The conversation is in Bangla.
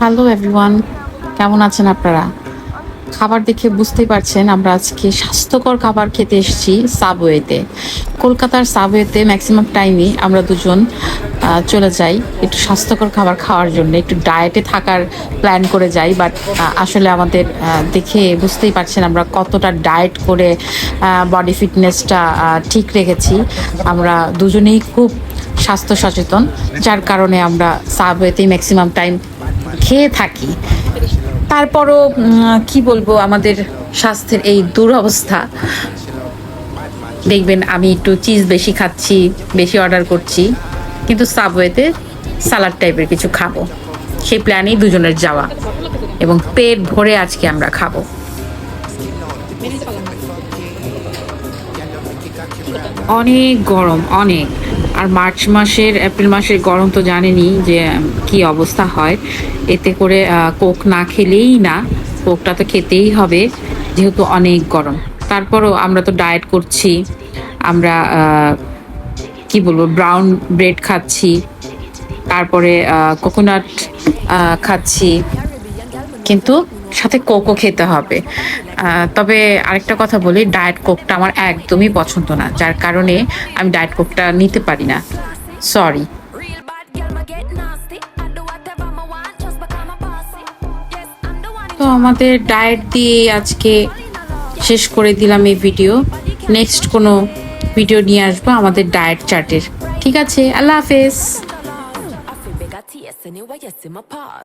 হ্যালো এভরিওয়ান, কেমন আছেন আপনারা? খাবার দেখে বুঝতেই পারছেন আমরা আজকে স্বাস্থ্যকর খাবার খেতে এসেছি সাবওয়েতে। কলকাতার সাবওয়েতে ম্যাক্সিমাম টাইমই আমরা দুজন চলে যাই একটু স্বাস্থ্যকর খাবার খাওয়ার জন্য, একটু ডায়েটে থাকার প্ল্যান করে যাই। বাট আসলে আমাদের দেখে বুঝতেই পারছেন আমরা কতটা ডায়েট করে বডি ফিটনেসটা ঠিক রেখেছি। আমরা দুজনেই খুব স্বাস্থ্য সচেতন, যার কারণে আমরা সাবওয়েতেই ম্যাক্সিমাম টাইম খেয়ে থাকি। তারপরও কি বলবো, আমাদের স্বাস্থ্যের এই দুরবস্থা। দেখবেন আমি একটু চিজ বেশি খাচ্ছি, বেশি অর্ডার করছি, কিন্তু সাবওয়েতে সালাড টাইপের কিছু খাবো, সেই প্ল্যানেই দুজনের যাওয়া, এবং পেট ভরে আজকে আমরা খাবো। অনেক গরম, অনেক। আর মার্চ মাসের, এপ্রিল মাসের গরম তো জানেনই যে কি অবস্থা হয়। এতে করে কোক না খেলেই না, কোকটা তো খেতেই হবে যেহেতু অনেক গরম। তারপরও আমরা তো ডায়েট করছি, আমরা কি বলবো, ব্রাউন ব্রেড খাচ্ছি, তারপরে কোকোনাট খাচ্ছি, কিন্তু সাথে কোকও খেতে হবে। তবে আরেকটা কথা বলি, ডায়েট কোকটা আমার একদমই পছন্দ না, যার কারণে আমি ডায়েট কোকটা নিতে পারি না। সরি। তো আমাদের ডায়েট দিয়ে আজকে শেষ করে দিলাম এই ভিডিও। নেক্সট কোনো ভিডিও নিয়ে আসবো আমাদের ডায়েট চার্টের। ঠিক আছে, আল্লাহ হাফেজ।